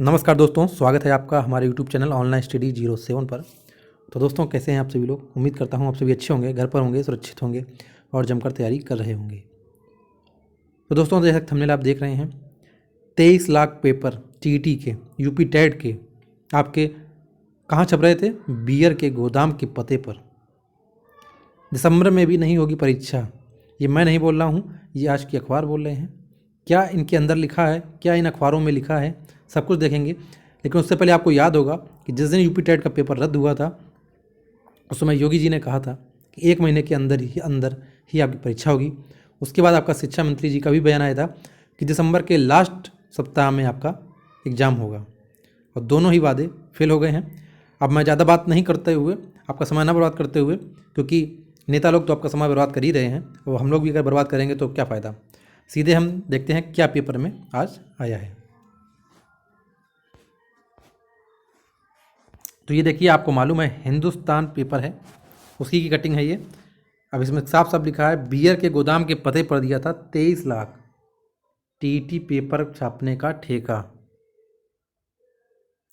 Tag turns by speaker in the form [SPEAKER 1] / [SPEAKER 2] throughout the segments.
[SPEAKER 1] नमस्कार दोस्तों, स्वागत है आपका हमारे यूट्यूब चैनल ऑनलाइन स्टडी 07 पर। तो दोस्तों, कैसे हैं आप सभी लोग? उम्मीद करता हूं आप सभी अच्छे होंगे, घर पर होंगे, सुरक्षित होंगे और जमकर तैयारी कर रहे होंगे। तो दोस्तों, जैसे थंबनेल आप देख रहे हैं, 23 लाख पेपर टीईटी के, यूपी टेट के आपके कहाँ छप रहे थे? बियर के गोदाम के पते पर। दिसंबर में भी नहीं होगी परीक्षा। ये मैं नहीं बोल रहा हूँ, ये आज के अखबार बोल रहे हैं। क्या इनके अंदर लिखा है, क्या इन अखबारों में लिखा है, सब कुछ देखेंगे। लेकिन उससे पहले आपको याद होगा कि जिस दिन यूपी टेट का पेपर रद्द हुआ था, उस समय योगी जी ने कहा था कि 1 महीने के अंदर ही आपकी परीक्षा होगी। उसके बाद आपका शिक्षा मंत्री जी का भी बयान आया था कि दिसंबर के लास्ट सप्ताह में आपका एग्ज़ाम होगा, और दोनों ही वादे फेल हो गए हैं। अब मैं ज़्यादा बात नहीं करते हुए, आपका समय ना बर्बाद करते हुए, क्योंकि नेता लोग तो आपका समय बर्बाद कर ही रहे हैं, और हम लोग भी अगर बर्बाद करेंगे तो क्या फ़ायदा। सीधे हम देखते हैं क्या पेपर में आज आया है। तो ये देखिए, आपको मालूम है हिंदुस्तान पेपर है, उसी की कटिंग है ये। अब इसमें साफ साफ लिखा है, बियर के गोदाम के पते पर दिया था 23 लाख, टीईटी पेपर छापने का ठेका।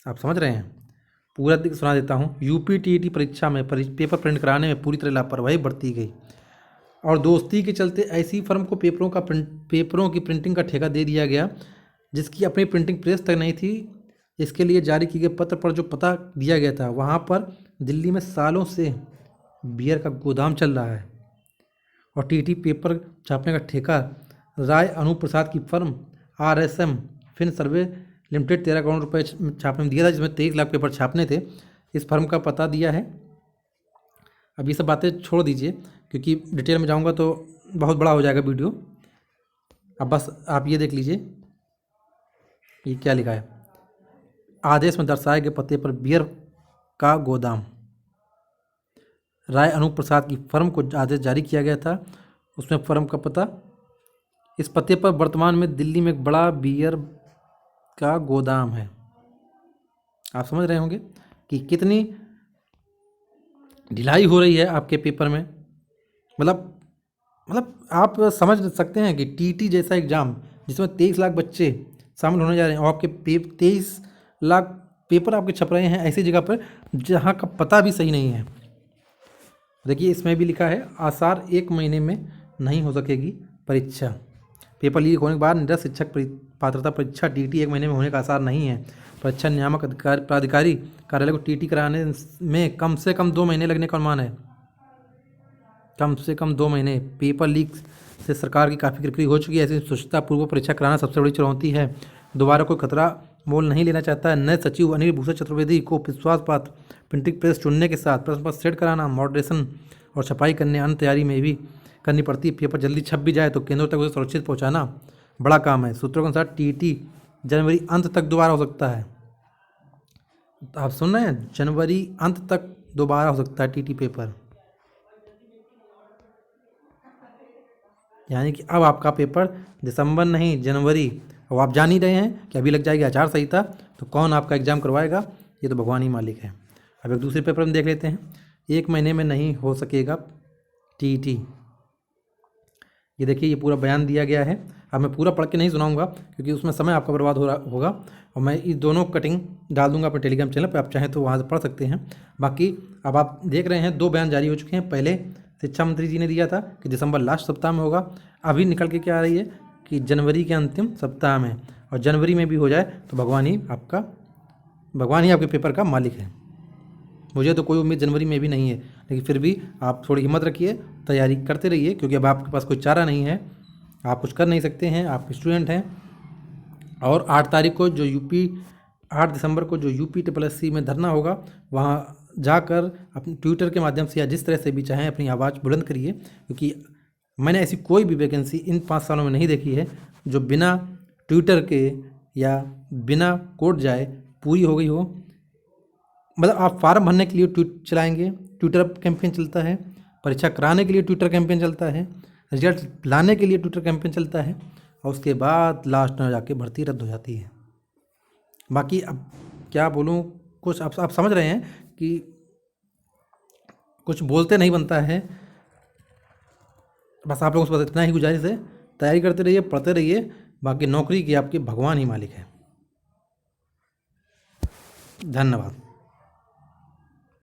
[SPEAKER 1] आप समझ रहे हैं? पूरा दिख सुना देता हूँ। यूपी टीईटी परीक्षा में पेपर प्रिंट कराने में पूरी तरह लापरवाही बरती गई, और दोस्ती के चलते ऐसी फर्म को पेपरों की प्रिंटिंग का ठेका दे दिया गया जिसकी अपनी प्रिंटिंग प्रेस तक नहीं थी। इसके लिए जारी किए गए पत्र पर जो पता दिया गया था, वहाँ पर दिल्ली में सालों से बियर का गोदाम चल रहा है, और टीटी पेपर छापने का ठेका राय अनूप प्रसाद की फर्म RSM फिन सर्वे लिमिटेड 13 करोड़ रुपए छापने में दिया था, जिसमें 23 लाख पेपर छापने थे। इस फर्म का पता दिया है। अब ये सब बातें छोड़ दीजिए, क्योंकि डिटेल में जाऊंगा तो बहुत बड़ा हो जाएगा वीडियो। अब बस आप ये देख लीजिए, ये क्या लिखा है। आदेश में दर्शाए गए पते पर बियर का गोदाम, राय अनूप प्रसाद की फर्म को आदेश जारी किया गया था। उसमें फर्म का पता, इस पते पर वर्तमान में दिल्ली में एक बड़ा बियर का गोदाम है। आप समझ रहे होंगे कि कितनी ढिलाई हो रही है आपके पेपर में। मतलब आप समझ सकते हैं कि टीटी जैसा एग्ज़ाम जिसमें 23 लाख बच्चे शामिल होने जा रहे हैं, और आपके 23 लाख पेपर आपके छप रहे हैं ऐसी जगह पर जहाँ का पता भी सही नहीं है। देखिए, इसमें भी लिखा है, आसार 1 महीने में नहीं हो सकेगी परीक्षा। पेपर लीक होने के बाद निरस्त शिक्षक पात्रता परीक्षा टीटी 1 महीने में होने का आसार नहीं है। परीक्षा नियामक प्राधिकारी कार्यालय को टीटी कराने में कम से कम 2 महीने लगने का अनुमान है। कम से कम 2 महीने। पेपर लीक से सरकार की काफ़ी किरकिरी हो चुकी है। ऐसी स्वच्छता पूर्व परीक्षा कराना सबसे बड़ी चुनौती है। दोबारा कोई खतरा मोल नहीं लेना चाहता है। नए सचिव अनिल भूषण चतुर्वेदी को विश्वास पात्र प्रिंटिंग प्रेस चुनने के साथ प्रश्न पत्र सेट कराना, मॉडरेशन और छपाई करने, अन्य तैयारी में भी करनी पड़ती है। पेपर जल्दी छप भी जाए तो केंद्रों तक उसे सुरक्षित पहुँचाना बड़ा काम है। सूत्रों के अनुसार टीटी जनवरी अंत तक दोबारा हो सकता है। आप सुन रहे हैं? जनवरी अंत तक दोबारा हो सकता है टीटी पेपर। यानी कि अब आपका पेपर दिसंबर नहीं, जनवरी। अब आप जान ही रहे हैं कि अभी लग जाएगी आचार संहिता, तो कौन आपका एग्ज़ाम करवाएगा? ये तो भगवान ही मालिक है। अब एक दूसरे पेपर में देख लेते हैं। 1 महीने में नहीं हो सकेगा टीटी। ये देखिए, ये पूरा बयान दिया गया है। अब मैं पूरा पढ़ के नहीं सुनाऊंगा, क्योंकि उसमें समय आपका बर्बाद हो रहा होगा, और मैं ये दोनों कटिंग डाल दूंगा अपने टेलीग्राम चैनल पर, आप चाहें तो वहाँ से पढ़ सकते हैं। बाकी अब आप देख रहे हैं 2 बयान जारी हो चुके हैं। पहले शिक्षा मंत्री जी ने दिया था कि दिसंबर लास्ट सप्ताह में होगा। अभी निकल के क्या आ रही है कि जनवरी के अंतिम सप्ताह में, और जनवरी में भी हो जाए तो भगवान ही आपके पेपर का मालिक है। मुझे तो कोई उम्मीद जनवरी में भी नहीं है, लेकिन फिर भी आप थोड़ी हिम्मत रखिए, तैयारी करते रहिए, क्योंकि अब आपके पास कोई चारा नहीं है। आप कुछ कर नहीं सकते हैं, आप स्टूडेंट हैं। और 8 दिसंबर को जो UPSSC में धरना होगा, वहाँ जाकर अपने ट्विटर के माध्यम से या जिस तरह से भी चाहें अपनी आवाज़ बुलंद करिए, क्योंकि मैंने ऐसी कोई भी वैकेंसी इन 5 सालों में नहीं देखी है जो बिना ट्विटर के या बिना कोर्ट जाए पूरी हो गई हो। मतलब आप फार्म भरने के लिए ट्वीट चलाएंगे, ट्विटर कैंपेन चलता है, परीक्षा कराने के लिए ट्विटर कैंपेन चलता है, रिजल्ट लाने के लिए ट्विटर कैंपेन चलता है, और उसके बाद लास्ट में जाके भर्ती रद्द हो जाती है। बाकी अब क्या बोलूँ, कुछ आप समझ रहे हैं कि कुछ बोलते नहीं बनता है। बस आप लोगों से बस इतना ही गुजारिश है, तैयारी करते रहिए, पढ़ते रहिए। बाकी नौकरी की आपके भगवान ही मालिक है। धन्यवाद।